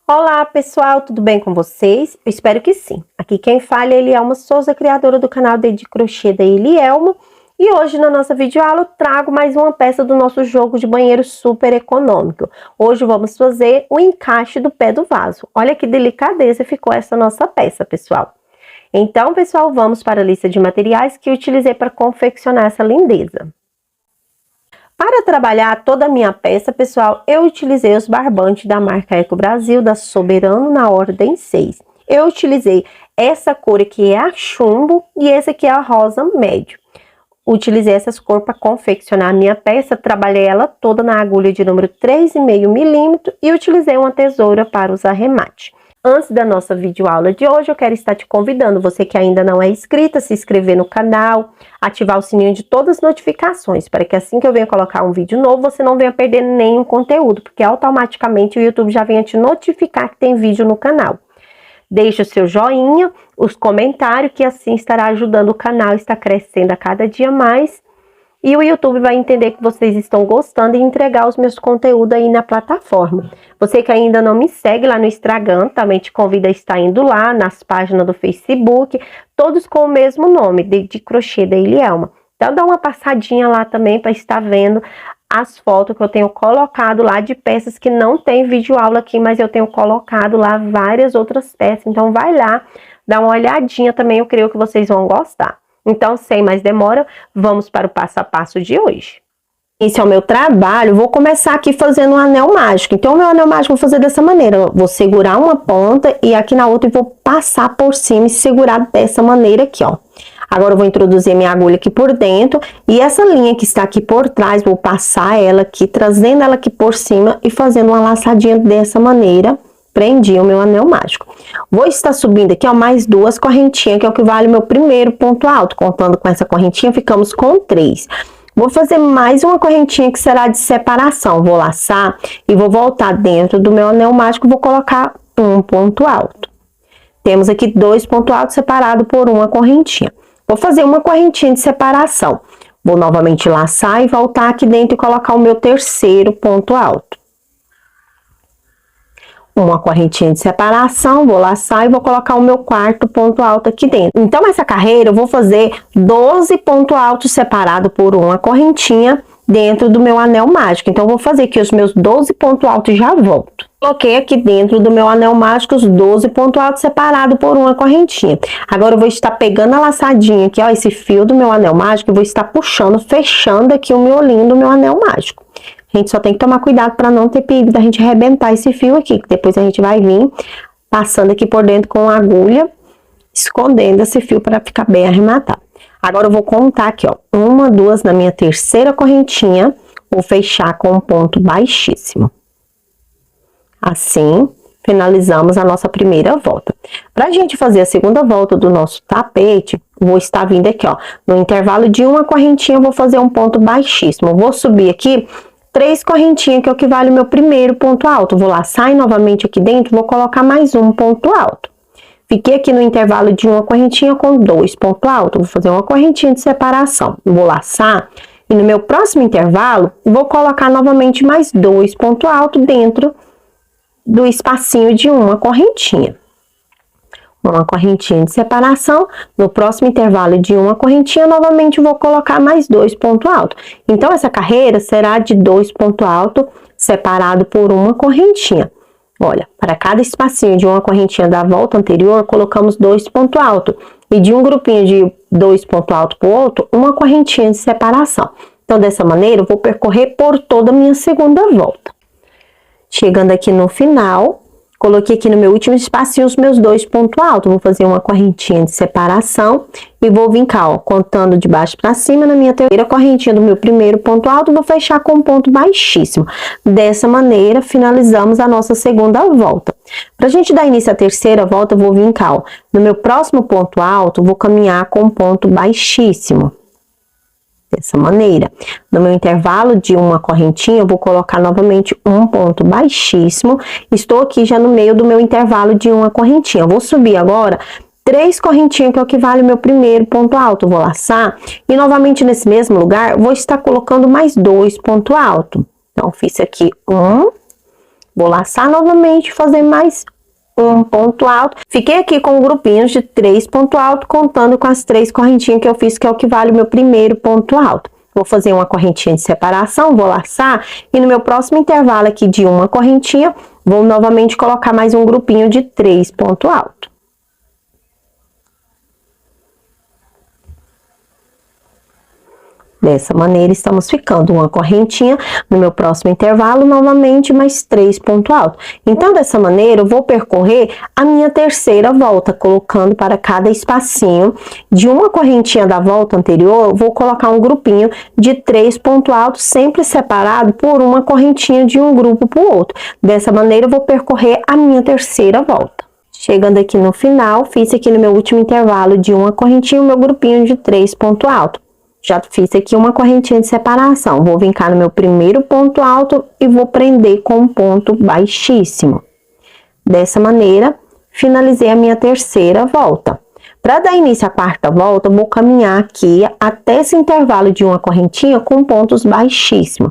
Olá pessoal, tudo bem com vocês? Eu espero que sim. Aqui quem fala é Elielma Souza, criadora do canal de Crochê da Elielma. E hoje na nossa videoaula eu trago mais uma peça do nosso jogo de banheiro super econômico. Hoje vamos fazer o encaixe do pé do vaso. Olha que delicadeza ficou essa nossa peça, pessoal. Então, pessoal, vamos para a lista de materiais que eu utilizei para confeccionar essa lindeza. Para trabalhar toda a minha peça, pessoal, eu utilizei os barbantes da marca Eco Brasil, da Soberano, na ordem 6. Eu utilizei essa cor aqui é a chumbo e esse aqui é a rosa médio. Utilizei essas cores para confeccionar a minha peça, trabalhei ela toda na agulha de número 3,5 milímetro e utilizei uma tesoura para os arremates. Antes da nossa videoaula de hoje, eu quero estar te convidando, você que ainda não é inscrita, se inscrever no canal, ativar o sininho de todas as notificações, para que assim que eu venha colocar um vídeo novo, você não venha perder nenhum conteúdo, porque automaticamente o YouTube já venha te notificar que tem vídeo no canal. Deixe o seu joinha, os comentários, que assim estará ajudando o canal a estar crescendo a cada dia mais. E o YouTube vai entender que vocês estão gostando e entregar os meus conteúdos aí na plataforma. Você que ainda não me segue lá no Instagram, também te convido a estar indo lá nas páginas do Facebook, todos com o mesmo nome, de Crochê da Elielma. Então dá uma passadinha lá também para estar vendo as fotos que eu tenho colocado lá de peças que não tem vídeo aula aqui, mas eu tenho colocado lá várias outras peças. Então vai lá, dá uma olhadinha também, eu creio que vocês vão gostar. Então, sem mais demora, vamos para o passo a passo de hoje. Esse é o meu trabalho, vou começar aqui fazendo um anel mágico. Então, o meu anel mágico eu vou fazer dessa maneira. Eu vou segurar uma ponta e aqui na outra eu vou passar por cima e segurar dessa maneira aqui, ó. Agora, eu vou introduzir minha agulha aqui por dentro e essa linha que está aqui por trás, vou passar ela aqui, trazendo ela aqui por cima e fazendo uma laçadinha dessa maneira. Prendi o meu anel mágico. Vou estar subindo aqui, ó, mais duas correntinhas, que é o que vale o meu primeiro ponto alto. Contando com essa correntinha, ficamos com 3. Vou fazer mais uma correntinha que será de separação. Vou laçar e vou voltar dentro do meu anel mágico, vou colocar um ponto alto. Temos aqui 2 pontos altos separados por uma correntinha. Vou fazer uma correntinha de separação. Vou novamente laçar e voltar aqui dentro e colocar o meu terceiro ponto alto. Uma correntinha de separação, vou laçar e vou colocar o meu quarto ponto alto aqui dentro. Então, essa carreira eu vou fazer 12 pontos altos separados por uma correntinha dentro do meu anel mágico. Então, eu vou fazer aqui os meus 12 pontos altos e já volto. Coloquei aqui dentro do meu anel mágico os 12 pontos altos separados por uma correntinha. Agora, eu vou estar pegando a laçadinha aqui, ó, esse fio do meu anel mágico e vou estar puxando, fechando aqui o miolinho do meu anel mágico. A gente só tem que tomar cuidado para não ter perigo da gente arrebentar esse fio aqui, que depois a gente vai vir passando aqui por dentro com a agulha, escondendo esse fio para ficar bem arrematado. Agora eu vou contar aqui, ó, 1, 2 na minha terceira correntinha, vou fechar com um ponto baixíssimo. Assim, finalizamos a nossa primeira volta. Para a gente fazer a segunda volta do nosso tapete, vou estar vindo aqui, ó, no intervalo de uma correntinha, eu vou fazer um ponto baixíssimo. Vou subir aqui 3 correntinhas, que é o que vale o meu primeiro ponto alto. Vou laçar e novamente aqui dentro, vou colocar mais um ponto alto. Fiquei aqui no intervalo de uma correntinha com 2 pontos altos. Vou fazer uma correntinha de separação. Vou laçar e no meu próximo intervalo, vou colocar novamente mais 2 pontos altos dentro do espacinho de uma correntinha. Uma correntinha de separação, no próximo intervalo de uma correntinha, novamente vou colocar mais 2 pontos altos. Então, essa carreira será de 2 pontos altos separado por uma correntinha. Olha, para cada espacinho de uma correntinha da volta anterior, colocamos 2 pontos altos. E de um grupinho de 2 pontos altos para o outro, uma correntinha de separação. Então, dessa maneira, eu vou percorrer por toda a minha segunda volta. Chegando aqui no final, coloquei aqui no meu último espacinho os meus 2 pontos altos. Vou fazer uma correntinha de separação e vou vincar, ó, contando de baixo para cima na minha terceira correntinha do meu primeiro ponto alto, vou fechar com um ponto baixíssimo. Dessa maneira, finalizamos a nossa segunda volta. Para a gente dar início à terceira volta, eu vou vincar, ó, no meu próximo ponto alto, vou caminhar com um ponto baixíssimo. Dessa maneira, no meu intervalo de uma correntinha, eu vou colocar novamente um ponto baixíssimo. Estou aqui já no meio do meu intervalo de uma correntinha. Eu vou subir agora 3 correntinhas, que é o que vale o meu primeiro ponto alto. Vou laçar e novamente nesse mesmo lugar, vou estar colocando mais 2 pontos altos. Então, fiz aqui 1 Vou laçar novamente, fazer mais um ponto alto. Fiquei aqui com grupinhos de 3 pontos altos, contando com as 3 correntinhas que eu fiz, que é o que vale o meu primeiro ponto alto. Vou fazer uma correntinha de separação, vou laçar, e no meu próximo intervalo aqui de uma correntinha, vou novamente colocar mais um grupinho de 3 pontos altos. Dessa maneira, estamos ficando uma correntinha, no meu próximo intervalo, novamente mais 3 pontos altos. Então, dessa maneira, eu vou percorrer a minha terceira volta, colocando para cada espacinho de uma correntinha da volta anterior, eu vou colocar um grupinho de 3 pontos altos, sempre separado por uma correntinha de um grupo para o outro. Dessa maneira, eu vou percorrer a minha terceira volta. Chegando aqui no final, fiz aqui no meu último intervalo de uma correntinha, o meu grupinho de 3 pontos altos. Já fiz aqui uma correntinha de separação. Vou vincar no meu primeiro ponto alto e vou prender com um ponto baixíssimo. Dessa maneira, finalizei a minha terceira volta. Para dar início à quarta volta, vou caminhar aqui até esse intervalo de uma correntinha com pontos baixíssimos.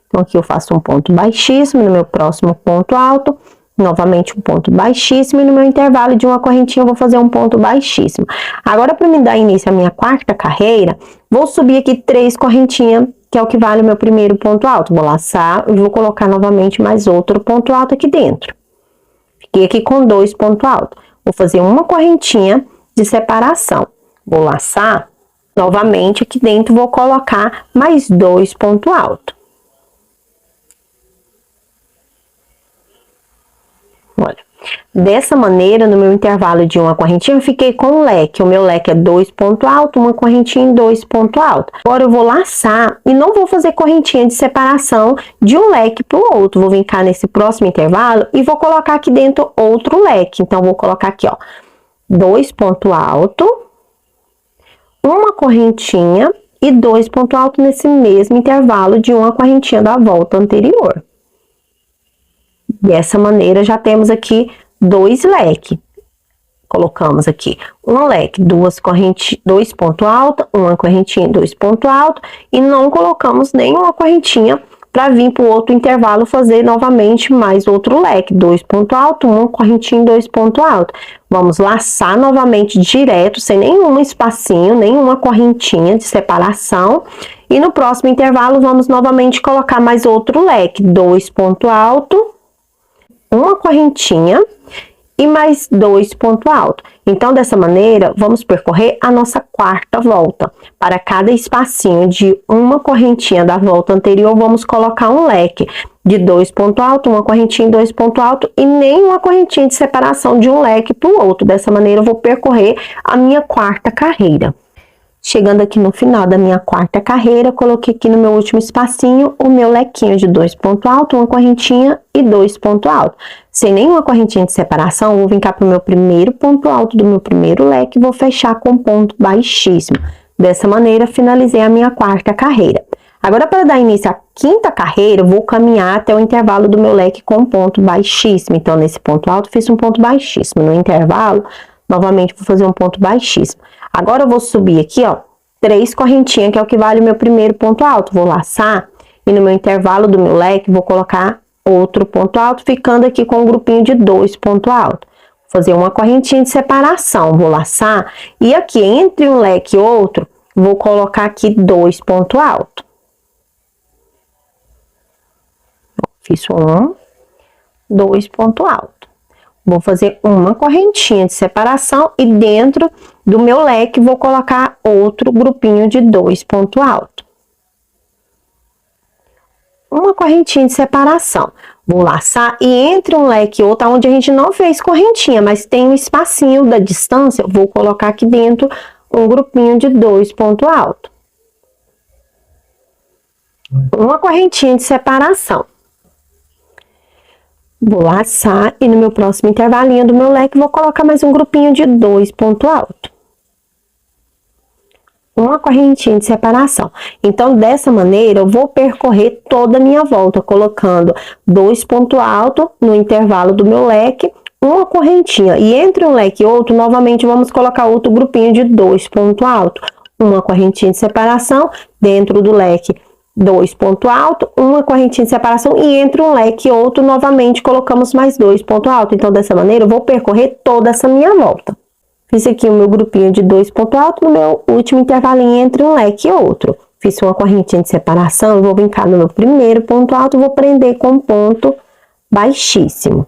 Então, aqui eu faço um ponto baixíssimo no meu próximo ponto alto. Novamente um ponto baixíssimo, e no meu intervalo de uma correntinha eu vou fazer um ponto baixíssimo. Agora, para me dar início à minha quarta carreira, vou subir aqui 3 correntinhas, que é o que vale o meu primeiro ponto alto. Vou laçar e vou colocar novamente mais outro ponto alto aqui dentro. Fiquei aqui com 2 pontos altos. Vou fazer uma correntinha de separação. Vou laçar, novamente aqui dentro vou colocar mais 2 pontos altos. Olha, dessa maneira, no meu intervalo de uma correntinha, eu fiquei com um leque. O meu leque é 2 pontos altos, uma correntinha em 2 pontos altos. Agora, eu vou laçar e não vou fazer correntinha de separação de um leque para o outro. Vou vincar nesse próximo intervalo e vou colocar aqui dentro outro leque. Então, vou colocar aqui, ó, 2 pontos altos, uma correntinha e 2 pontos altos nesse mesmo intervalo de uma correntinha da volta anterior. Dessa maneira, já temos aqui 2 leques. Colocamos aqui um leque, 2 correntes, 2 pontos altos, uma correntinha, 2 pontos altos, e não colocamos nenhuma correntinha para vir para o outro intervalo fazer novamente mais outro leque, 2 pontos altos, uma correntinha, 2 pontos altos. Vamos laçar novamente direto, sem nenhum espacinho, nenhuma correntinha de separação. E no próximo intervalo, vamos novamente colocar mais outro leque, 2 pontos altos, uma correntinha e mais 2 pontos altos. Então, dessa maneira, vamos percorrer a nossa quarta volta. Para cada espacinho de uma correntinha da volta anterior, vamos colocar um leque de 2 pontos altos, uma correntinha e 2 pontos altos, e nenhuma correntinha de separação de um leque para o outro. Dessa maneira, eu vou percorrer a minha quarta carreira. Chegando aqui no final da minha quarta carreira, coloquei aqui no meu último espacinho o meu lequinho de 2 pontos altos, uma correntinha e 2 pontos altos. Sem nenhuma correntinha de separação, vou vincar para o meu primeiro ponto alto do meu primeiro leque e vou fechar com ponto baixíssimo. Dessa maneira, finalizei a minha quarta carreira. Agora, para dar início à quinta carreira, eu vou caminhar até o intervalo do meu leque com ponto baixíssimo. Então, nesse ponto alto, fiz um ponto baixíssimo. No intervalo, novamente, vou fazer um ponto baixíssimo. Agora, eu vou subir aqui, ó, 3 correntinhas, que é o que vale o meu primeiro ponto alto. Vou laçar e no meu intervalo do meu leque, vou colocar outro ponto alto, ficando aqui com um grupinho de 2 pontos altos. Vou fazer uma correntinha de separação, vou laçar e aqui entre um leque e outro, vou colocar aqui 2 pontos altos. Fiz 1, 2 pontos altos. Vou fazer uma correntinha de separação e dentro do meu leque vou colocar outro grupinho de 2 pontos altos. Uma correntinha de separação. Vou laçar e entre um leque e outro, onde a gente não fez correntinha, mas tem um espacinho da distância, vou colocar aqui dentro um grupinho de 2 pontos altos. Uma correntinha de separação. Vou laçar e no meu próximo intervalinho do meu leque vou colocar mais um grupinho de 2 pontos altos. Uma correntinha de separação. Então, dessa maneira, eu vou percorrer toda a minha volta, colocando 2 pontos altos no intervalo do meu leque, uma correntinha. E entre um leque e outro, novamente, vamos colocar outro grupinho de 2 pontos altos. Uma correntinha de separação dentro do leque. 2 pontos altos, uma correntinha de separação e entre um leque e outro, novamente colocamos mais 2 pontos altos. Então, dessa maneira, eu vou percorrer toda essa minha volta. Fiz aqui o meu grupinho de 2 pontos altos no meu último intervalinho entre um leque e outro. Fiz uma correntinha de separação, eu vou brincar no meu primeiro ponto alto, vou prender com um ponto baixíssimo.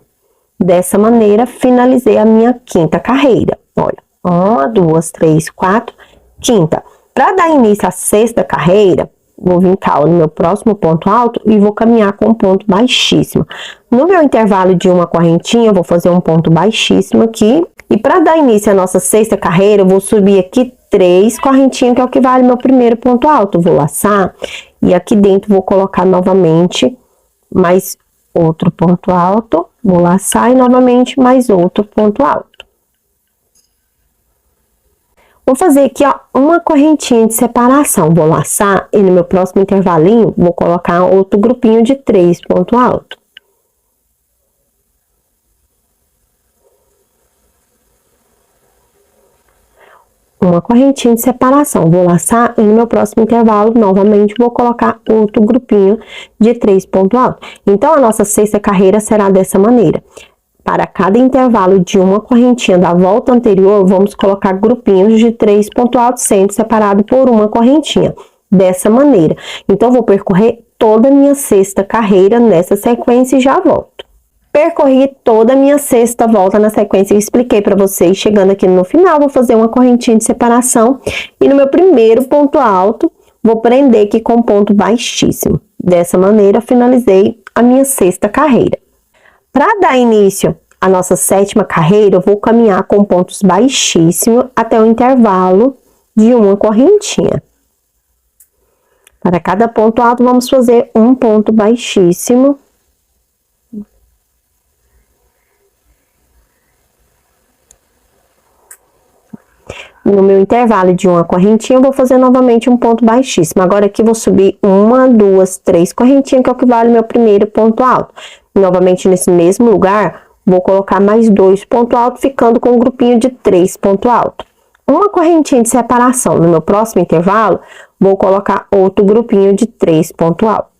Dessa maneira, finalizei a minha quinta carreira. Olha, 1, 2, 3, 4, quinta. Para dar início à sexta carreira, vou vincar no meu próximo ponto alto e vou caminhar com um ponto baixíssimo. No meu intervalo de uma correntinha, eu vou fazer um ponto baixíssimo aqui. E para dar início à nossa sexta carreira, eu vou subir aqui 3 correntinhas, que é o que vale meu primeiro ponto alto. Vou laçar e aqui dentro vou colocar novamente mais outro ponto alto. Vou laçar e novamente mais outro ponto alto. Vou fazer aqui, ó, uma correntinha de separação. Vou laçar e no meu próximo intervalinho, vou colocar outro grupinho de 3 pontos altos. Uma correntinha de separação. Vou laçar e no meu próximo intervalo, novamente, vou colocar outro grupinho de 3 pontos altos. Então, a nossa sexta carreira será dessa maneira. Para cada intervalo de uma correntinha da volta anterior, vamos colocar grupinhos de 3 pontos altos, sempre separado por uma correntinha. Dessa maneira. Então, vou percorrer toda a minha sexta carreira nessa sequência e já volto. Percorri toda a minha sexta volta na sequência e expliquei para vocês. Chegando aqui no final, vou fazer uma correntinha de separação. E no meu primeiro ponto alto, vou prender aqui com ponto baixíssimo. Dessa maneira, finalizei a minha sexta carreira. Para dar início à nossa sétima carreira, eu vou caminhar com pontos baixíssimos até o intervalo de uma correntinha. Para cada ponto alto, vamos fazer um ponto baixíssimo. No meu intervalo de uma correntinha, eu vou fazer novamente um ponto baixíssimo. Agora aqui vou subir 1, 2, 3 correntinhas, que é o que vale meu primeiro ponto alto. Novamente nesse mesmo lugar, vou colocar mais 2 pontos altos, ficando com um grupinho de 3 pontos altos. Uma correntinha de separação. No meu próximo intervalo, vou colocar outro grupinho de 3 pontos altos.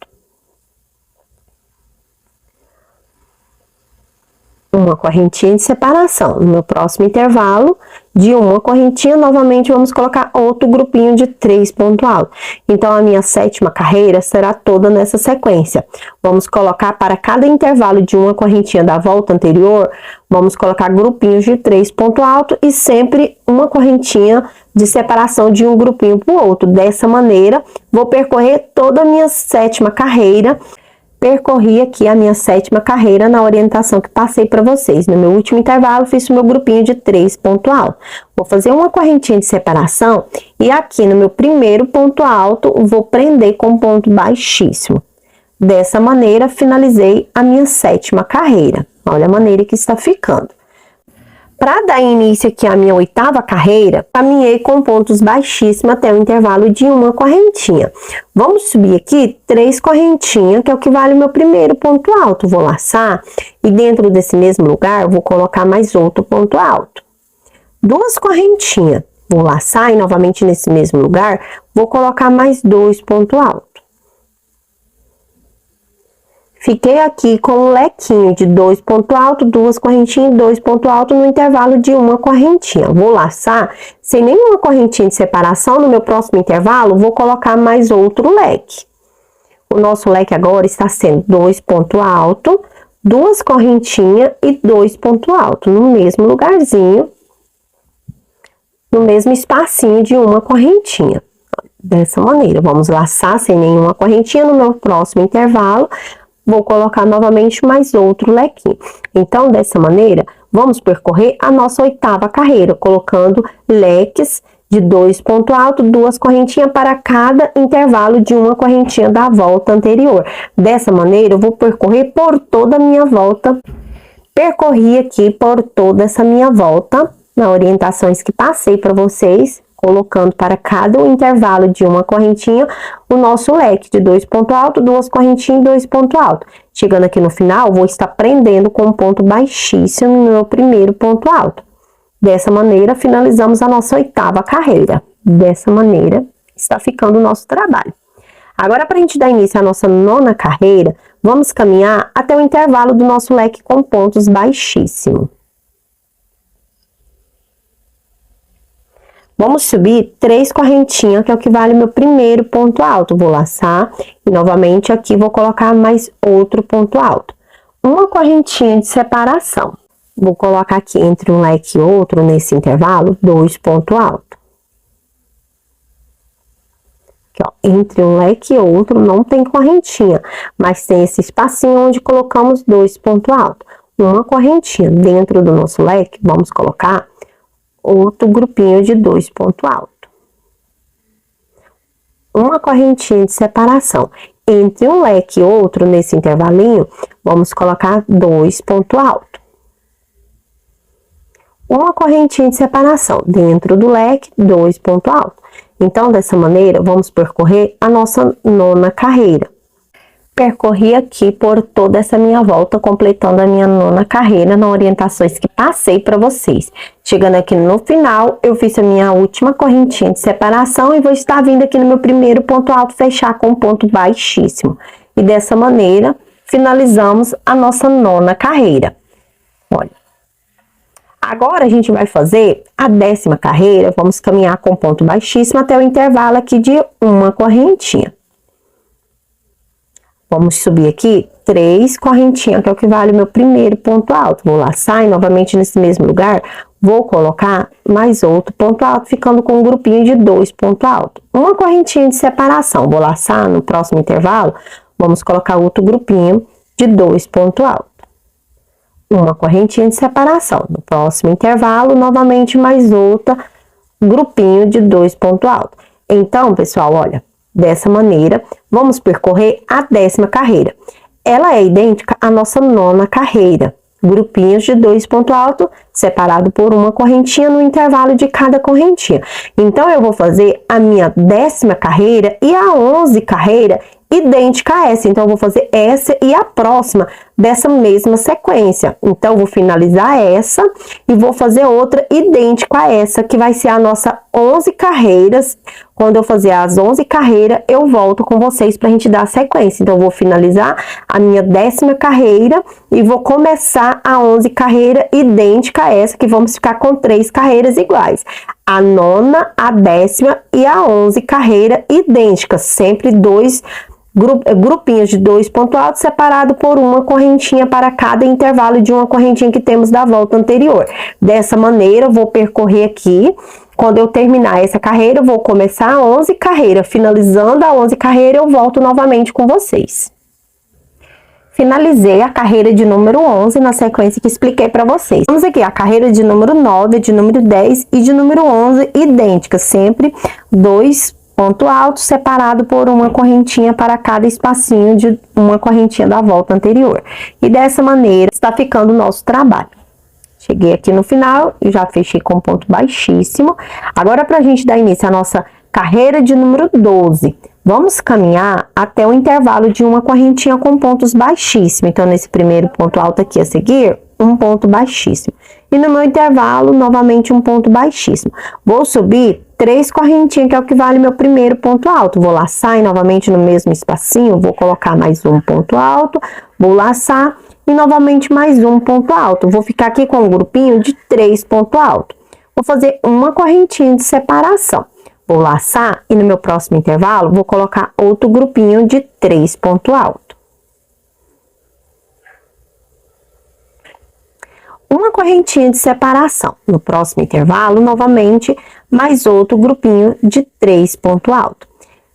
Uma correntinha de separação. No meu próximo intervalo, de uma correntinha, novamente vamos colocar outro grupinho de 3 pontos altos. Então, a minha sétima carreira será toda nessa sequência. Vamos colocar para cada intervalo de uma correntinha da volta anterior, vamos colocar grupinhos de 3 pontos altos e sempre uma correntinha de separação de um grupinho para o outro. Dessa maneira, vou percorrer toda a minha sétima carreira. Percorri aqui a minha sétima carreira na orientação que passei para vocês. No meu último intervalo, fiz o meu grupinho de 3 pontos altos. Vou fazer uma correntinha de separação e aqui no meu primeiro ponto alto, vou prender com ponto baixíssimo. Dessa maneira, finalizei a minha sétima carreira. Olha a maneira que está ficando. Para dar início aqui à minha oitava carreira, caminhei com pontos baixíssimos até o intervalo de uma correntinha. Vamos subir aqui 3 correntinhas, que é o que vale o meu primeiro ponto alto. Vou laçar e dentro desse mesmo lugar, vou colocar mais outro ponto alto. 2 correntinhas, vou laçar e novamente nesse mesmo lugar, vou colocar mais 2 pontos altos. Fiquei aqui com um lequinho de 2 pontos altos, 2 correntinhas e 2 pontos altos no intervalo de uma correntinha. Vou laçar sem nenhuma correntinha de separação. No meu próximo intervalo, vou colocar mais outro leque. O nosso leque agora está sendo 2 pontos altos, 2 correntinhas e 2 pontos altos no mesmo lugarzinho, no mesmo espacinho de uma correntinha. Dessa maneira, vamos laçar sem nenhuma correntinha. No meu próximo intervalo, vou colocar novamente mais outro lequinho. Então, dessa maneira, vamos percorrer a nossa oitava carreira, colocando leques de 2 pontos altos, 2 correntinhas para cada intervalo de uma correntinha da volta anterior. Dessa maneira, eu vou percorrer por toda a minha volta. Percorri aqui por toda essa minha volta, nas orientações que passei para vocês, colocando para cada intervalo de uma correntinha o nosso leque de 2 pontos altos, 2 correntinhas e 2 pontos altos. Chegando aqui no final, vou estar prendendo com um ponto baixíssimo no meu primeiro ponto alto. Dessa maneira, finalizamos a nossa oitava carreira. Dessa maneira, está ficando o nosso trabalho. Agora, para a gente dar início à nossa nona carreira, vamos caminhar até o intervalo do nosso leque com pontos baixíssimo. Vamos subir 3 correntinhas, que é o que vale meu primeiro ponto alto. Vou laçar e novamente aqui vou colocar mais outro ponto alto. Uma correntinha de separação. Vou colocar aqui entre um leque e outro, nesse intervalo, 2 pontos altos. Aqui, ó, entre um leque e outro não tem correntinha, mas tem esse espacinho onde colocamos 2 pontos altos. Uma correntinha dentro do nosso leque, vamos colocar outro grupinho de 2 pontos altos. Uma correntinha de separação. Entre um leque e outro, nesse intervalinho, vamos colocar 2 pontos altos. Uma correntinha de separação. Dentro do leque, 2 pontos altos. Então, dessa maneira, vamos percorrer a nossa nona carreira. Percorri aqui por toda essa minha volta, completando a minha nona carreira nas orientações que passei para vocês. Chegando aqui no final, eu fiz a minha última correntinha de separação e vou estar vindo aqui no meu primeiro ponto alto, fechar com um ponto baixíssimo. E dessa maneira, finalizamos a nossa nona carreira. Olha. Agora, a gente vai fazer a 10ª carreira, vamos caminhar com ponto baixíssimo até o intervalo aqui de uma correntinha. Vamos subir aqui 3 correntinhas, que é o que vale o meu primeiro ponto alto. Vou laçar e novamente nesse mesmo lugar, vou colocar mais outro ponto alto, ficando com um grupinho de 2 pontos altos. Uma correntinha de separação, vou laçar no próximo intervalo, vamos colocar outro grupinho de 2 pontos altos. Uma correntinha de separação. No próximo intervalo, novamente mais outra grupinho de 2 pontos altos. Então, pessoal, olha, dessa maneira, vamos percorrer a 10ª carreira. Ela é idêntica à nossa nona carreira. Grupinhos de 2 pontos altos, separado por uma correntinha no intervalo de cada correntinha. Então, eu vou fazer a minha 10ª carreira e a 11ª carreira idêntica a essa. Então, eu vou fazer essa e a próxima dessa mesma sequência. Então, eu vou finalizar essa e vou fazer outra idêntica a essa, que vai ser a nossa 11 carreiras. Quando eu fazer as 11 carreiras, eu volto com vocês pra gente dar a sequência. Então, eu vou finalizar a minha 10ª carreira e vou começar a 11 carreira idêntica a essa, que vamos ficar com 3 carreiras iguais. A nona, a 10ª e a 11 carreira idênticas, sempre grupinhos de 2 pontos altos, separado por uma correntinha para cada intervalo de uma correntinha que temos da volta anterior. Dessa maneira, eu vou percorrer aqui. Quando eu terminar essa carreira, eu vou começar a 11 carreira. Finalizando a 11 carreira, eu volto novamente com vocês. Finalizei a carreira de número 11 na sequência que expliquei para vocês. Vamos aqui, a carreira de número 9, de número 10 e de número 11, idênticas, sempre 2 pontos altos, separado por uma correntinha para cada espacinho de uma correntinha da volta anterior. E dessa maneira está ficando o nosso trabalho. Cheguei aqui no final e já fechei com ponto baixíssimo. Agora, para a gente dar início à nossa carreira de número 12, vamos caminhar até o intervalo de uma correntinha com pontos baixíssimos. Então, nesse primeiro ponto alto aqui a seguir, um ponto baixíssimo. E no meu intervalo, novamente um ponto baixíssimo. Vou subir 3 correntinhas, que é o que vale meu primeiro ponto alto. Vou laçar e novamente no mesmo espacinho, vou colocar mais um ponto alto, vou laçar e novamente mais um ponto alto. Vou ficar aqui com um grupinho de 3 pontos altos. Vou fazer uma correntinha de separação. Vou laçar e no meu próximo intervalo, vou colocar outro grupinho de 3 pontos altos. Uma correntinha de separação. No próximo intervalo, novamente, mais outro grupinho de 3 pontos altos.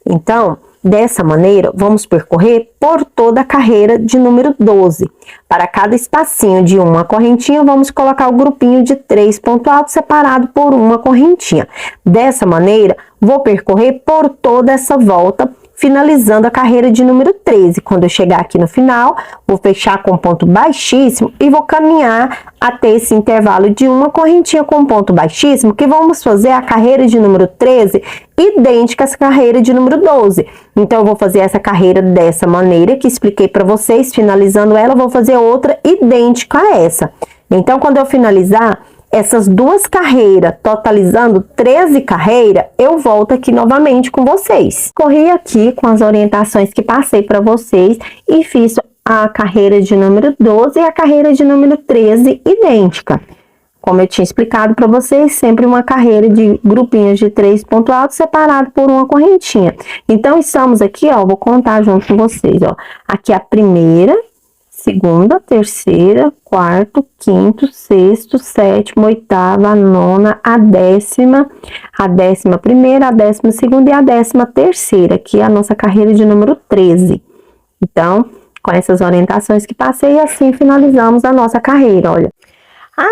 Então, dessa maneira, vamos percorrer por toda a carreira de número 12. Para cada espacinho de uma correntinha, vamos colocar o grupinho de 3 pontos altos separado por uma correntinha. Dessa maneira, vou percorrer por toda essa volta, finalizando a carreira de número 13. Quando eu chegar aqui no final, vou fechar com ponto baixíssimo e vou caminhar até esse intervalo de uma correntinha com ponto baixíssimo, que vamos fazer a carreira de número 13 idêntica à carreira de número 12. Então, eu vou fazer essa carreira dessa maneira que expliquei para vocês. Finalizando ela, eu vou fazer outra idêntica a essa. Então, quando eu finalizar essas duas carreiras, totalizando 13 carreiras, eu volto aqui novamente com vocês. Corri aqui com as orientações que passei para vocês e fiz a carreira de número 12 e a carreira de número 13 idêntica. Como eu tinha explicado para vocês, sempre uma carreira de grupinhos de 3 pontos altos separado por uma correntinha. Então, estamos aqui, ó, vou contar junto com vocês, ó. Aqui a primeira, segunda, terceira, quarto, quinto, sexto, sétimo, oitava, a nona, a 11ª, a 12ª e a 13ª. Aqui é a nossa carreira de número 13. Então, com essas orientações que passei, assim finalizamos a nossa carreira, olha.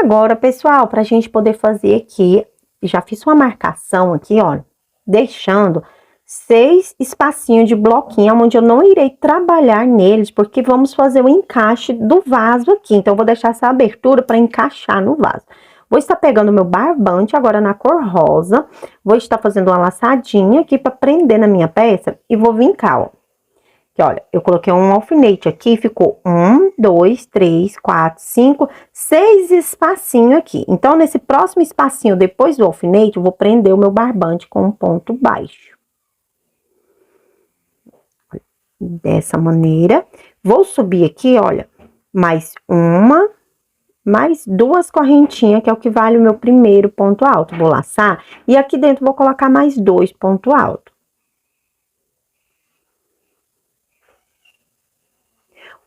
Agora, pessoal, para a gente poder fazer aqui, já fiz uma marcação aqui, ó, deixando 6 espacinhos de bloquinho, onde eu não irei trabalhar neles, porque vamos fazer o encaixe do vaso aqui. Então, eu vou deixar essa abertura para encaixar no vaso. Vou estar pegando meu barbante, agora na cor rosa, vou estar fazendo uma laçadinha aqui para prender na minha peça e vou vincar, ó. Aqui, olha, eu coloquei um alfinete aqui, ficou 1, 2, 3, 4, 5, 6 espacinhos aqui. Então, nesse próximo espacinho, depois do alfinete, eu vou prender o meu barbante com um ponto baixo. Dessa maneira. Vou subir aqui, olha, mais duas correntinhas, que é o que vale o meu primeiro ponto alto. Vou laçar e aqui dentro vou colocar mais 2 pontos altos.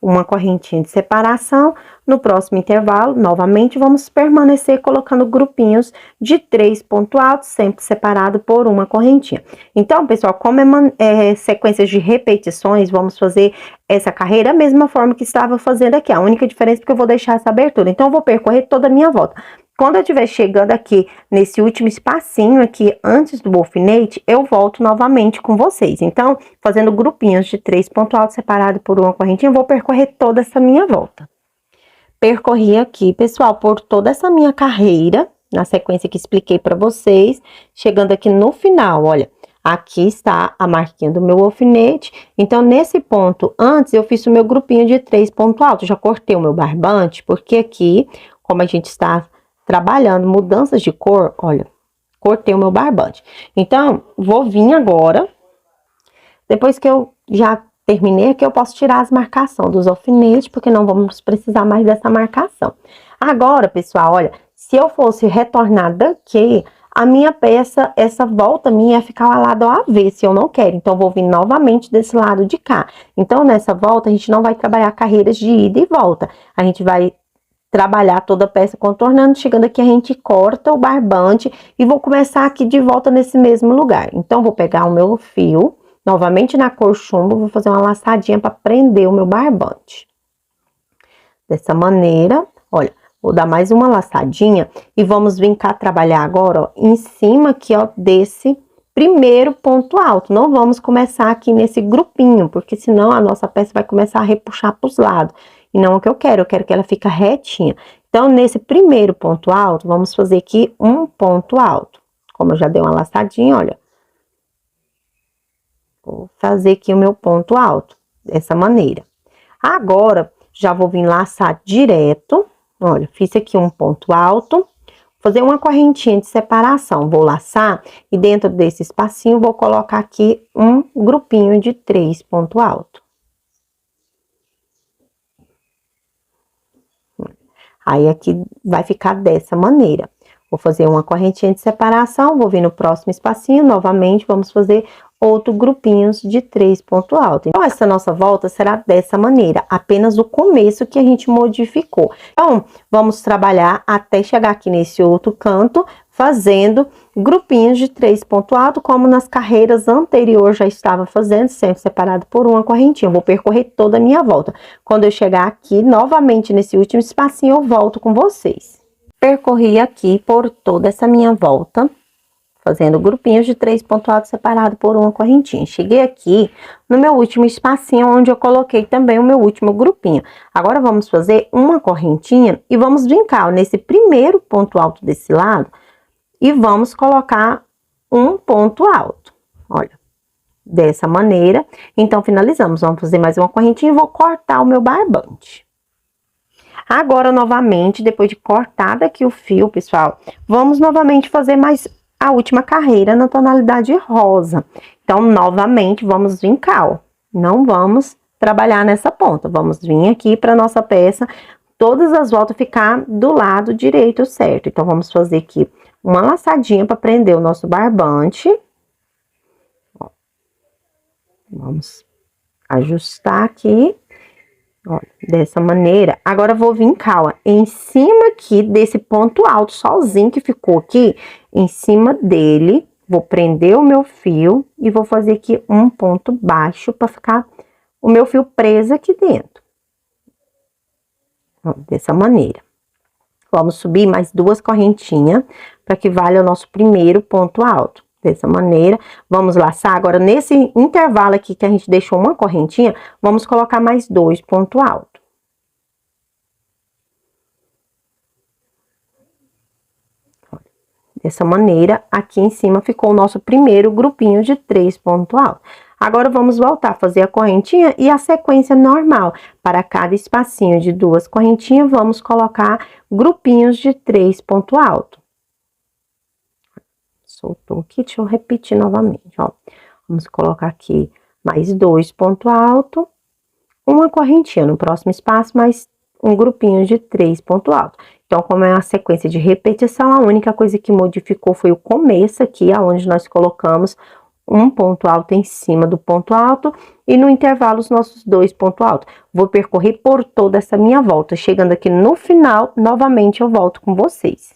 Uma correntinha de separação. No próximo intervalo, novamente, vamos permanecer colocando grupinhos de 3 pontos altos, sempre separado por uma correntinha. Então, pessoal, como é sequências de repetições, vamos fazer essa carreira da mesma forma que estava fazendo aqui. A única diferença é que eu vou deixar essa abertura. Então, eu vou percorrer toda a minha volta. Quando eu estiver chegando aqui, nesse último espacinho aqui, antes do alfinete, eu volto novamente com vocês. Então, fazendo grupinhos de 3 pontos altos separados por uma correntinha, eu vou percorrer toda essa minha volta. Percorri aqui, pessoal, por toda essa minha carreira, na sequência que expliquei para vocês, chegando aqui no final, olha, aqui está a marquinha do meu alfinete. Então, nesse ponto, antes eu fiz o meu grupinho de 3 pontos altos, já cortei o meu barbante, porque aqui, como a gente está trabalhando mudanças de cor, olha, cortei o meu barbante. Então, vou vir agora, depois que eu já terminei aqui, eu posso tirar as marcações dos alfinetes, porque não vamos precisar mais dessa marcação. Agora, pessoal, olha, se eu fosse retornar daqui, a minha peça, essa volta minha ia ficar ao lado avesso, eu não quero. Então, eu vou vir novamente desse lado de cá. Então, nessa volta, a gente não vai trabalhar carreiras de ida e volta. A gente vai trabalhar toda a peça contornando, chegando aqui a gente corta o barbante e vou começar aqui de volta nesse mesmo lugar. Então, vou pegar o meu fio, novamente na cor chumbo, vou fazer uma laçadinha para prender o meu barbante. Dessa maneira, olha, vou dar mais uma laçadinha e vamos vir cá trabalhar agora, ó, em cima aqui, ó, desse primeiro ponto alto. Não vamos começar aqui nesse grupinho, porque senão a nossa peça vai começar a repuxar para os lados. E não é o que eu quero que ela fique retinha. Então, nesse primeiro ponto alto, vamos fazer aqui um ponto alto. Como eu já dei uma laçadinha, olha. Vou fazer aqui o meu ponto alto, dessa maneira. Agora, já vou vir laçar direto. Olha, fiz aqui um ponto alto. Fazer uma correntinha de separação. Vou laçar e dentro desse espacinho, vou colocar aqui um grupinho de 3 pontos altos. Aí, aqui vai ficar dessa maneira. Vou fazer uma correntinha de separação, vou vir no próximo espacinho, novamente, vamos fazer outro grupinhos de 3 pontos altos. Então, essa nossa volta será dessa maneira, apenas o começo que a gente modificou. Então, vamos trabalhar até chegar aqui nesse outro canto, fazendo grupinhos de 3 pontos altos, como nas carreiras anteriores já estava fazendo, sempre separado por uma correntinha. Eu vou percorrer toda a minha volta. Quando eu chegar aqui, novamente, nesse último espacinho, eu volto com vocês. Percorri aqui por toda essa minha volta, fazendo grupinhos de 3 pontos altos separado por uma correntinha. Cheguei aqui no meu último espacinho, onde eu coloquei também o meu último grupinho. Agora, vamos fazer uma correntinha e vamos vincar nesse primeiro ponto alto desse lado e vamos colocar um ponto alto. Olha, dessa maneira. Então, finalizamos. Vamos fazer mais uma correntinha e vou cortar o meu barbante. Agora, novamente, depois de cortar aqui o fio, pessoal, vamos novamente fazer mais a última carreira na tonalidade rosa. Então, novamente, vamos vincar, ó. Não vamos trabalhar nessa ponta, vamos vir aqui para nossa peça, todas as voltas ficar do lado direito certo. Então, vamos fazer aqui uma laçadinha para prender o nosso barbante. Ó. Vamos ajustar aqui, ó, dessa maneira. Agora, vou vincar, ó, em cima aqui desse ponto alto, sozinho que ficou aqui, em cima dele, vou prender o meu fio e vou fazer aqui um ponto baixo para ficar o meu fio preso aqui dentro. Ó, dessa maneira. Vamos subir mais 2 correntinhas para que valha o nosso primeiro ponto alto. Dessa maneira, vamos laçar. Agora, nesse intervalo aqui que a gente deixou uma correntinha, vamos colocar mais 2 pontos altos. Dessa maneira, aqui em cima ficou o nosso primeiro grupinho de 3 pontos altos. Agora, vamos voltar a fazer a correntinha e a sequência normal. Para cada espacinho de 2 correntinhas, vamos colocar grupinhos de 3 pontos altos. Soltou aqui, deixa eu repetir novamente, ó. Vamos colocar aqui mais 2 pontos altos, uma correntinha no próximo espaço, mais um grupinho de 3 pontos altos. Então, como é uma sequência de repetição, a única coisa que modificou foi o começo aqui, aonde nós colocamos um ponto alto em cima do ponto alto e no intervalo os nossos 2 pontos altos. Vou percorrer por toda essa minha volta. Chegando aqui no final, novamente eu volto com vocês.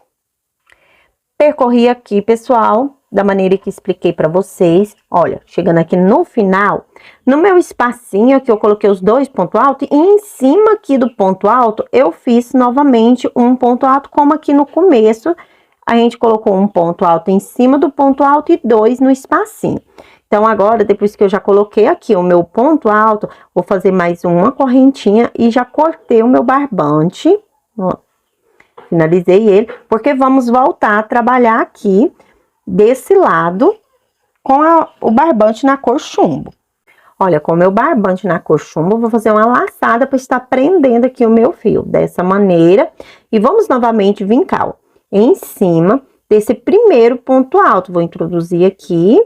Percorri aqui, pessoal, da maneira que expliquei para vocês. Olha, chegando aqui no final, no meu espacinho aqui eu coloquei os 2 pontos altos e em cima aqui do ponto alto eu fiz novamente um ponto alto, como aqui no começo a gente colocou um ponto alto em cima do ponto alto e 2 no espacinho. Então, agora, depois que eu já coloquei aqui o meu ponto alto, vou fazer mais uma correntinha e já cortei o meu barbante, ó. Finalizei ele, porque vamos voltar a trabalhar aqui desse lado com o barbante na cor chumbo. Olha, com o meu barbante na cor chumbo, vou fazer uma laçada para estar prendendo aqui o meu fio, dessa maneira. E vamos novamente vincar, ó, em cima desse primeiro ponto alto. Vou introduzir aqui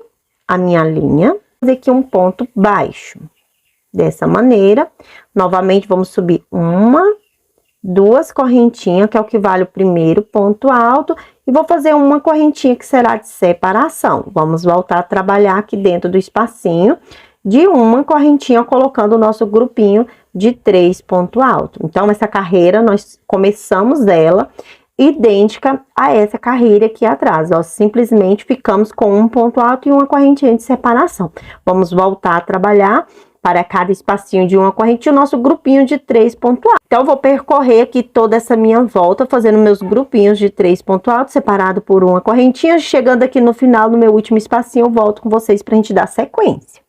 a minha linha, fazer aqui um ponto baixo, dessa maneira. Novamente, vamos subir uma, 2 correntinhas, que é o que vale o primeiro ponto alto, e vou fazer uma correntinha que será de separação. Vamos voltar a trabalhar aqui dentro do espacinho de uma correntinha, colocando o nosso grupinho de 3 pontos altos. Então, essa carreira, nós começamos ela idêntica a essa carreira aqui atrás, ó. Simplesmente ficamos com um ponto alto e uma correntinha de separação. Vamos voltar a trabalhar para cada espacinho de uma correntinha, o nosso grupinho de 3 pontos altos. Então, eu vou percorrer aqui toda essa minha volta, fazendo meus grupinhos de 3 pontos altos, separado por uma correntinha. Chegando aqui no final, no meu último espacinho, eu volto com vocês pra gente dar sequência.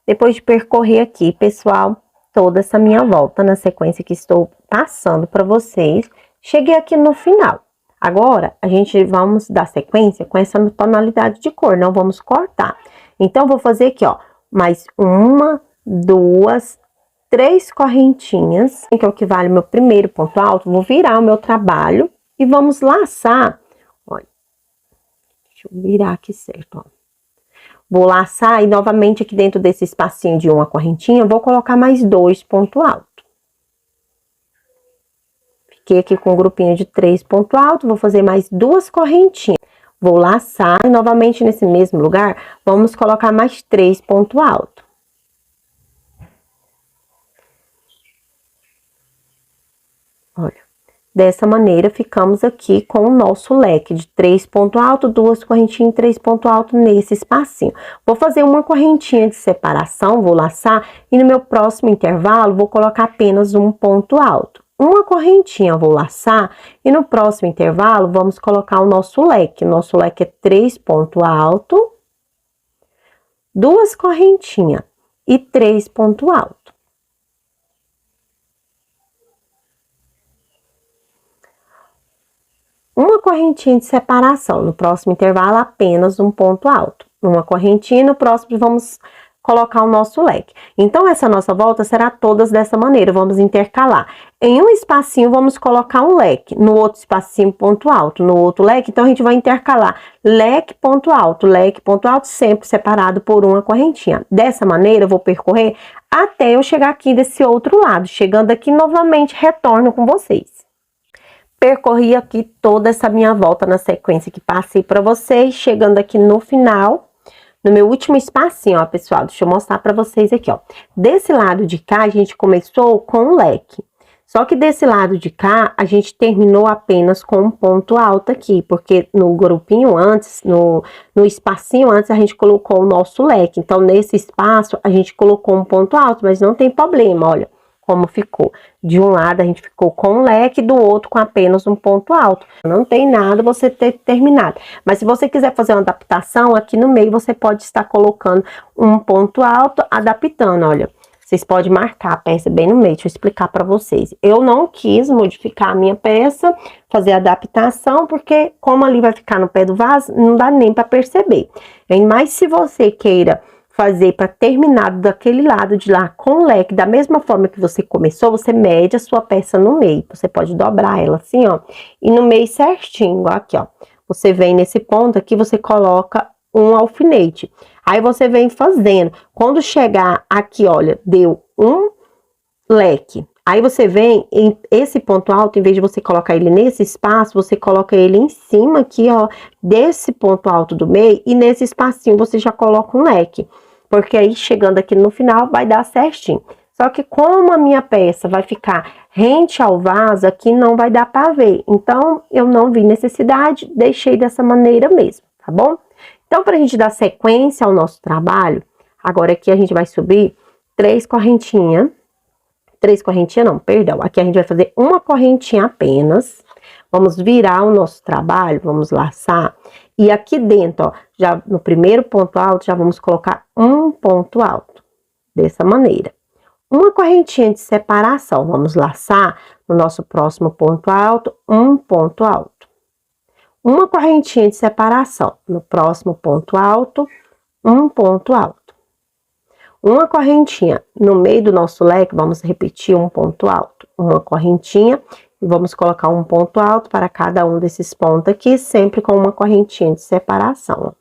Depois de percorrer aqui, pessoal, toda essa minha volta na sequência que estou passando para vocês, cheguei aqui no final. Agora, a gente vamos dar sequência com essa tonalidade de cor, não vamos cortar. Então, vou fazer aqui, ó, mais uma, 2, 3 correntinhas, que é o que vale o meu primeiro ponto alto. Vou virar o meu trabalho e vamos laçar, olha, deixa eu virar aqui certo, ó. Vou laçar e novamente aqui dentro desse espacinho de uma correntinha, vou colocar mais 2 pontos altos. Fiquei aqui com um grupinho de 3 pontos altos, vou fazer mais 2 correntinhas. Vou laçar e novamente nesse mesmo lugar, vamos colocar mais 3 pontos altos. Olha, dessa maneira ficamos aqui com o nosso leque de 3 pontos altos, 2 correntinhas e 3 pontos altos nesse espacinho. Vou fazer uma correntinha de separação, vou laçar e no meu próximo intervalo vou colocar apenas um ponto alto. Uma correntinha vou laçar e no próximo intervalo vamos colocar o nosso leque. Nosso leque é 3 pontos altos, 2 correntinhas e 3 pontos altos. Uma correntinha de separação, no próximo intervalo apenas um ponto alto. Uma correntinha, no próximo vamos colocar o nosso leque. Então, essa nossa volta será todas dessa maneira, vamos intercalar. Em um espacinho, vamos colocar um leque, no outro espacinho, ponto alto, no outro leque, então a gente vai intercalar leque, ponto alto, sempre separado por uma correntinha. Dessa maneira, eu vou percorrer até eu chegar aqui desse outro lado. Chegando aqui, novamente, retorno com vocês. Percorri aqui toda essa minha volta na sequência que passei para vocês, chegando aqui no final, no meu último espacinho, ó, pessoal, deixa eu mostrar para vocês aqui, ó. Desse lado de cá, a gente começou com um leque. Só que desse lado de cá, a gente terminou apenas com um ponto alto aqui, porque no grupinho antes, no espacinho antes, a gente colocou o nosso leque. Então, nesse espaço, a gente colocou um ponto alto, mas não tem problema, olha como ficou. De um lado, a gente ficou com um leque, do outro com apenas um ponto alto. Não tem nada você ter terminado. Mas se você quiser fazer uma adaptação, aqui no meio você pode estar colocando um ponto alto, adaptando, olha. Vocês podem marcar a peça bem no meio, deixa eu explicar para vocês. Eu não quis modificar a minha peça, fazer a adaptação, porque como ali vai ficar no pé do vaso, não dá nem para perceber. Mas se você queira fazer para terminar daquele lado de lá com o leque, da mesma forma que você começou, você mede a sua peça no meio. Você pode dobrar ela assim, ó, e no meio certinho, ó, aqui, ó. Você vem nesse ponto aqui, você coloca um alfinete. Aí você vem fazendo. Quando chegar aqui, olha, deu um leque. Aí você vem em esse ponto alto, em vez de você colocar ele nesse espaço, você coloca ele em cima aqui, ó, desse ponto alto do meio, e nesse espacinho você já coloca um leque. Porque aí, chegando aqui no final, vai dar certinho. Só que como a minha peça vai ficar rente ao vaso, aqui não vai dar para ver. Então, eu não vi necessidade, deixei dessa maneira mesmo, tá bom? Então, para a gente dar sequência ao nosso trabalho, agora aqui a gente vai subir 3 correntinhas. 3 correntinhas não, perdão. Aqui a gente vai fazer uma correntinha apenas. Vamos virar o nosso trabalho, vamos laçar. E aqui dentro, ó, já no primeiro ponto alto, já vamos colocar um ponto alto. Dessa maneira. Uma correntinha de separação. Vamos laçar no nosso próximo ponto alto, um ponto alto. Uma correntinha de separação. No próximo ponto alto, um ponto alto. Uma correntinha no meio do nosso leque, vamos repetir um ponto alto. Uma correntinha. E vamos colocar um ponto alto para cada um desses pontos aqui, sempre com uma correntinha de separação.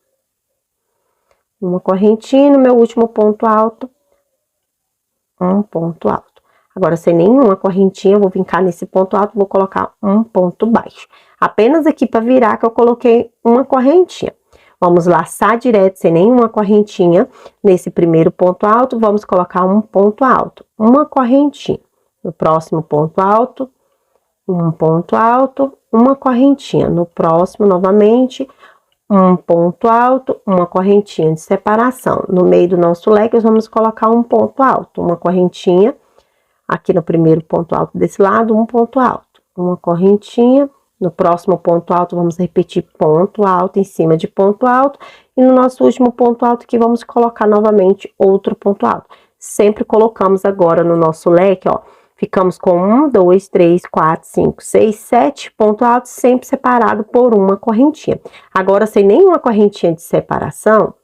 Uma correntinha no meu último ponto alto, um ponto alto. Agora, sem nenhuma correntinha, eu vou vincar nesse ponto alto, vou colocar um ponto baixo. Apenas aqui para virar que eu coloquei uma correntinha. Vamos laçar direto, sem nenhuma correntinha, nesse primeiro ponto alto, vamos colocar um ponto alto, uma correntinha. No próximo ponto alto, um ponto alto, uma correntinha. No próximo, novamente, um ponto alto, uma correntinha de separação. No meio do nosso leque, nós vamos colocar um ponto alto, uma correntinha. Aqui no primeiro ponto alto desse lado, um ponto alto, uma correntinha. No próximo ponto alto, vamos repetir ponto alto em cima de ponto alto. E no nosso último ponto alto aqui, vamos colocar novamente outro ponto alto. Sempre colocamos agora no nosso leque, ó. Ficamos com 1, 2, 3, 4, 5, 6, 7 pontos altos, sempre separado por uma correntinha. Agora, sem nenhuma correntinha de separação,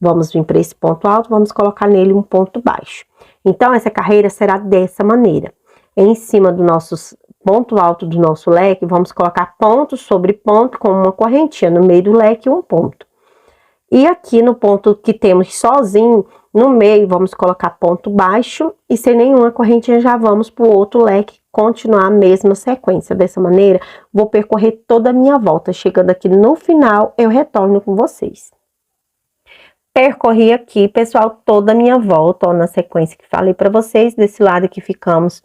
vamos vir para esse ponto alto, vamos colocar nele um ponto baixo. Então, essa carreira será dessa maneira. Em cima do nosso ponto alto do nosso leque, vamos colocar ponto sobre ponto com uma correntinha. No meio do leque, um ponto. E aqui no ponto que temos sozinho, no meio, vamos colocar ponto baixo e sem nenhuma correntinha já vamos para o outro leque, continuar a mesma sequência. Dessa maneira, vou percorrer toda a minha volta. Chegando aqui no final, eu retorno com vocês. Percorri aqui, pessoal, toda a minha volta, ó, na sequência que falei para vocês. Desse lado aqui ficamos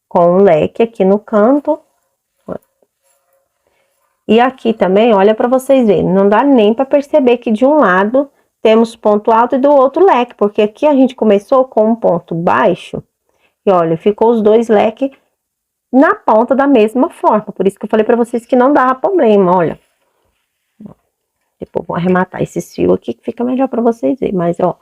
com o leque aqui no canto. E aqui também, olha para vocês verem, não dá nem para perceber que de um lado temos ponto alto e do outro leque, porque aqui a gente começou com um ponto baixo, e olha, ficou os dois leques na ponta da mesma forma, por isso que eu falei para vocês que não dava problema, olha. Depois vou arrematar esse fio aqui, que fica melhor para vocês verem, mas ó,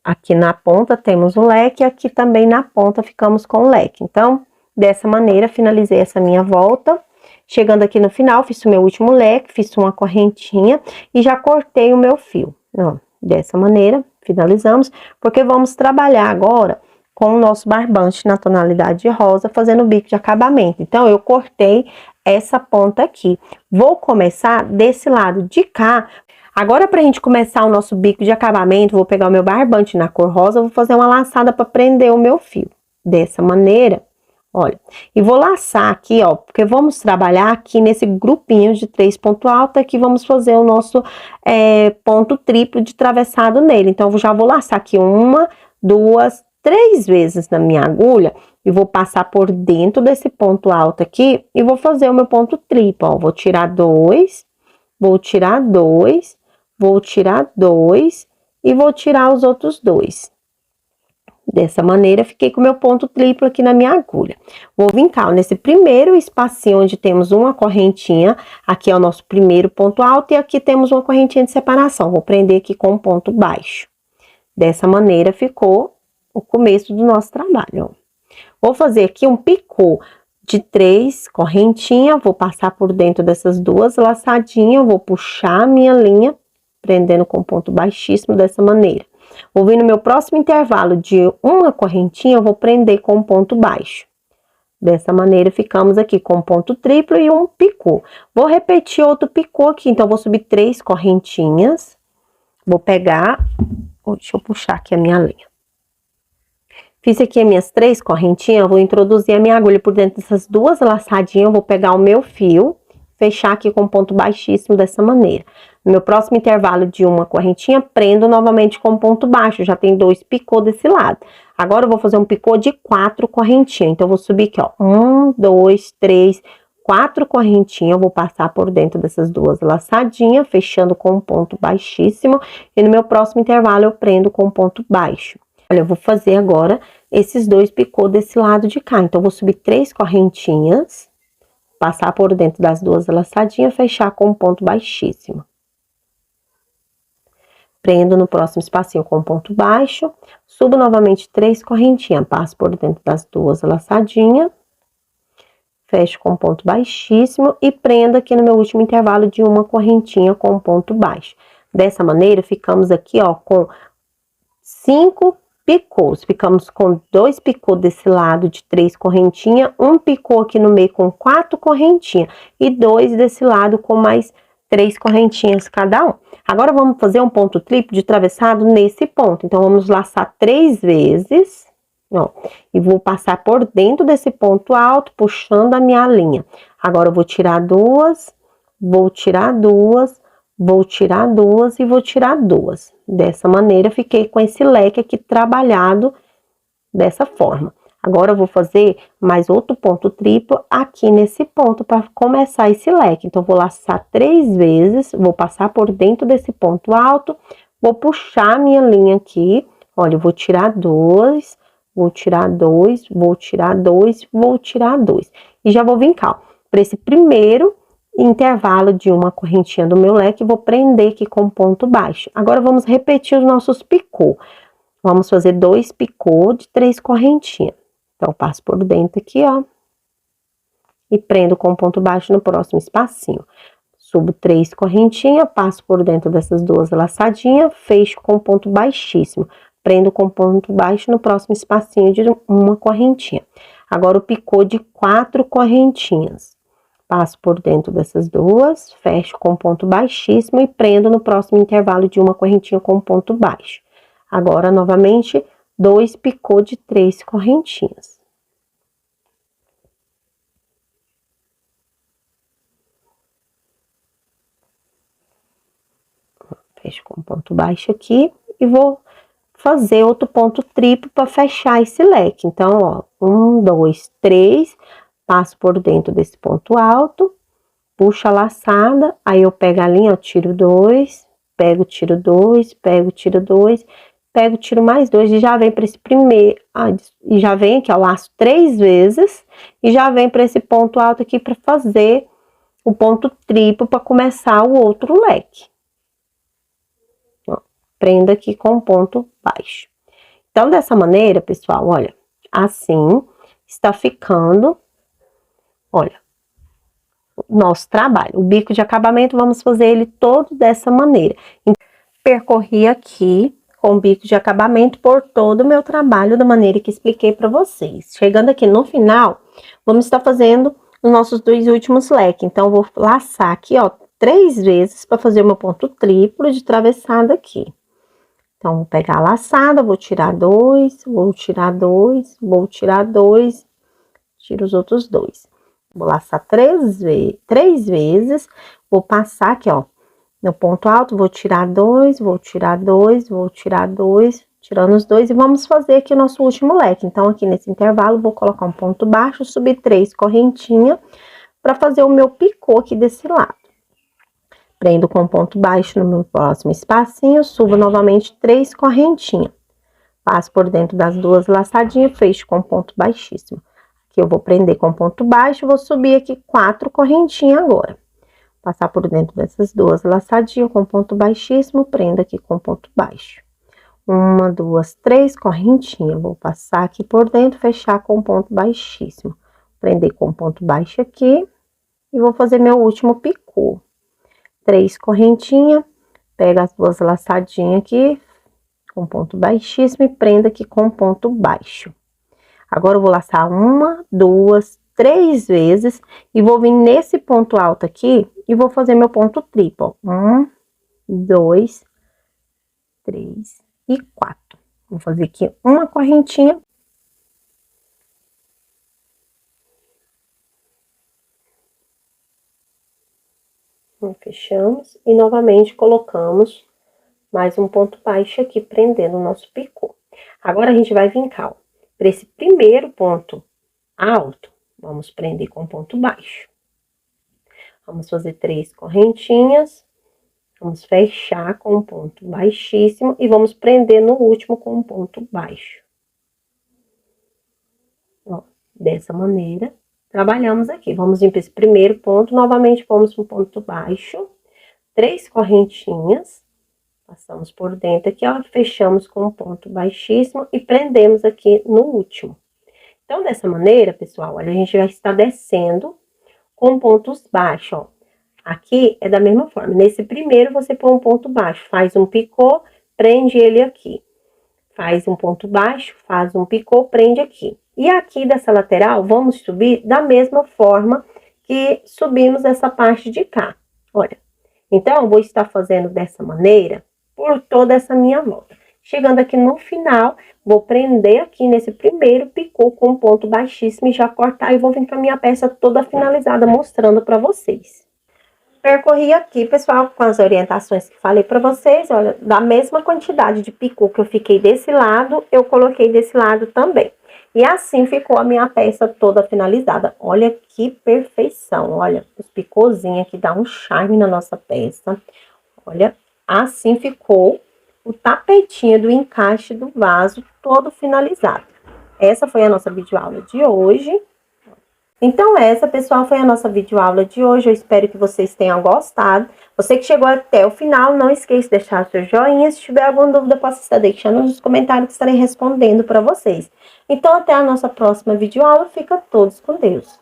aqui na ponta temos um leque, aqui também na ponta ficamos com o leque. Então, dessa maneira, finalizei essa minha volta. Chegando aqui no final, fiz o meu último leque, fiz uma correntinha e já cortei o meu fio. Ó, dessa maneira, finalizamos, porque vamos trabalhar agora com o nosso barbante na tonalidade rosa, fazendo o bico de acabamento. Então, eu cortei essa ponta aqui. Vou começar desse lado de cá. Agora, pra gente começar o nosso bico de acabamento, vou pegar o meu barbante na cor rosa, vou fazer uma laçada para prender o meu fio. Dessa maneira, olha. E vou laçar aqui, ó, porque vamos trabalhar aqui nesse grupinho de 3 pontos altos, aqui vamos fazer o nosso ponto triplo de atravessado nele. Então, eu já vou laçar aqui 1, 2, 3 vezes na minha agulha e vou passar por dentro desse ponto alto aqui e vou fazer o meu ponto triplo, ó. Vou tirar 2, vou tirar 2, vou tirar 2 e vou tirar os outros 2. Dessa maneira, fiquei com o meu ponto triplo aqui na minha agulha. Vou vincar, ó, nesse primeiro espacinho onde temos uma correntinha, aqui é o nosso primeiro ponto alto e aqui temos uma correntinha de separação. Vou prender aqui com um ponto baixo. Dessa maneira, ficou o começo do nosso trabalho, ó. Vou fazer aqui um picô de 3 correntinhas, vou passar por dentro dessas 2 laçadinhas, vou puxar a minha linha, prendendo com ponto baixíssimo dessa maneira. Vou vir no meu próximo intervalo de uma correntinha, eu vou prender com ponto baixo. Dessa maneira, ficamos aqui com ponto triplo e um picô. Vou repetir outro picô aqui, então, vou subir 3 correntinhas, vou pegar, deixa eu puxar aqui a minha linha. Fiz aqui as minhas 3 correntinhas, eu vou introduzir a minha agulha por dentro dessas 2 laçadinhas, eu vou pegar o meu fio, fechar aqui com ponto baixíssimo dessa maneira. No meu próximo intervalo de uma correntinha, prendo novamente com ponto baixo, já tem 2 picô desse lado. Agora, eu vou fazer um picô de 4 correntinhas, então, eu vou subir aqui, ó, 1, 2, 3, 4 correntinhas, eu vou passar por dentro dessas 2 laçadinhas, fechando com um ponto baixíssimo, e no meu próximo intervalo, eu prendo com ponto baixo. Olha, eu vou fazer agora esses 2 picô desse lado de cá. Então, eu vou subir 3 correntinhas, passar por dentro das 2 laçadinhas, fechar com um ponto baixíssimo. Prendo no próximo espacinho com ponto baixo, subo novamente 3 correntinhas, passo por dentro das 2 laçadinhas, fecho com ponto baixíssimo e prendo aqui no meu último intervalo de uma correntinha com ponto baixo. Dessa maneira, ficamos aqui, ó, com 5 picôs, ficamos com 2 picô desse lado de 3 correntinhas, um picô aqui no meio com 4 correntinhas e 2 desse lado com mais 3 correntinhas cada um. Agora, vamos fazer um ponto triplo de atravessado nesse ponto. Então, vamos laçar 3 vezes, ó, e vou passar por dentro desse ponto alto, puxando a minha linha. Agora, eu vou tirar 2, vou tirar 2, vou tirar 2 e vou tirar 2. Dessa maneira, fiquei com esse leque aqui trabalhado dessa forma. Agora, eu vou fazer mais outro ponto triplo aqui nesse ponto para começar esse leque. Então, vou laçar 3 vezes, vou passar por dentro desse ponto alto, vou puxar a minha linha aqui. Olha, eu vou tirar 2, vou tirar 2, vou tirar 2, vou tirar 2. E já vou vincar, para esse primeiro intervalo de uma correntinha do meu leque, vou prender aqui com ponto baixo. Agora, vamos repetir os nossos picô. Vamos fazer 2 picô de 3 correntinhas. Então, passo por dentro aqui, ó, e prendo com ponto baixo no próximo espacinho. Subo 3 correntinhas, passo por dentro dessas 2 laçadinhas, fecho com ponto baixíssimo. Prendo com ponto baixo no próximo espacinho de uma correntinha. Agora, o picô de 4 correntinhas. Passo por dentro dessas 2, fecho com ponto baixíssimo e prendo no próximo intervalo de uma correntinha com ponto baixo. Agora, novamente, 2 picô de 3 correntinhas. Fecho com ponto baixo aqui e vou fazer outro ponto triplo para fechar esse leque. Então, ó, 1, 2, 3, passo por dentro desse ponto alto, puxo a laçada, aí eu pego a linha, ó, tiro 2, pego, tiro 2, pego, tiro 2, pego, tiro mais 2 e já vem para esse primeiro, e já vem aqui, ó, laço 3 vezes e já vem para esse ponto alto aqui para fazer o ponto triplo para começar o outro leque. Ó, prendo aqui com ponto baixo. Então, dessa maneira, pessoal, olha, assim está ficando, olha, nosso trabalho. O bico de acabamento, vamos fazer ele todo dessa maneira. Então, percorri aqui com o bico de acabamento por todo o meu trabalho da maneira que expliquei para vocês. Chegando aqui no final, vamos estar fazendo os nossos 2 últimos leques. Então, eu vou laçar aqui, ó, 3 vezes para fazer o meu ponto triplo de travessada aqui. Então, vou pegar a laçada, vou tirar 2, vou tirar 2, vou tirar 2, tiro os outros 2. Vou laçar 3 vezes, vou passar aqui, ó, no ponto alto, vou tirar 2, vou tirar 2, vou tirar 2, tirando os 2 e vamos fazer aqui o nosso último leque. Então, aqui nesse intervalo, vou colocar um ponto baixo, subir 3 correntinhas para fazer o meu picô aqui desse lado. Prendo com ponto baixo no meu próximo espacinho, subo novamente 3 correntinhas. Passo por dentro das 2 laçadinhas, fecho com ponto baixíssimo. Aqui eu vou prender com ponto baixo, vou subir aqui 4 correntinhas agora. Passar por dentro dessas 2 laçadinhas com ponto baixíssimo, prendo aqui com ponto baixo. 1, 2, 3 correntinhas. Vou passar aqui por dentro, fechar com ponto baixíssimo. Prender com ponto baixo aqui e vou fazer meu último picô. 3 correntinhas, pega as 2 laçadinhas aqui com ponto baixíssimo e prenda aqui com ponto baixo. Agora eu vou laçar 1, 2, 3 vezes e vou vir nesse ponto alto aqui e vou fazer meu ponto triplo. 1, 2, 3 e 4. Vou fazer aqui uma correntinha. Fechamos e novamente colocamos mais um ponto baixo aqui, prendendo o nosso picô. Agora, a gente vai vir cá, ó, para esse primeiro ponto alto, vamos prender com ponto baixo. Vamos fazer 3 correntinhas, vamos fechar com um ponto baixíssimo e vamos prender no último com um ponto baixo. Ó, dessa maneira, trabalhamos aqui. Vamos vir para esse primeiro ponto, novamente vamos para um ponto baixo, 3 correntinhas, passamos por dentro aqui, ó, fechamos com um ponto baixíssimo e prendemos aqui no último. Então, dessa maneira, pessoal, olha, a gente vai estar descendo com pontos baixos, ó. Aqui é da mesma forma. Nesse primeiro, você põe um ponto baixo, faz um picô, prende ele aqui. Faz um ponto baixo, faz um picô, prende aqui. E aqui dessa lateral, vamos subir da mesma forma que subimos essa parte de cá. Olha, então, eu vou estar fazendo dessa maneira por toda essa minha volta. Chegando aqui no final, vou prender aqui nesse primeiro picô com um ponto baixíssimo e já cortar e vou vir com a minha peça toda finalizada, mostrando para vocês. Percorri aqui, pessoal, com as orientações que falei para vocês, olha, da mesma quantidade de picô que eu fiquei desse lado, eu coloquei desse lado também. E assim ficou a minha peça toda finalizada. Olha que perfeição, olha, os picôzinhos aqui dá um charme na nossa peça. Olha, assim ficou o tapetinho do encaixe do vaso todo finalizado. Essa foi a nossa videoaula de hoje. Então, essa, pessoal, foi a nossa videoaula de hoje. Eu espero que vocês tenham gostado. Você que chegou até o final, não esqueça de deixar o seu joinha. Se tiver alguma dúvida, possa estar deixando nos comentários que estarei respondendo para vocês. Então, até a nossa próxima videoaula. Fica todos com Deus.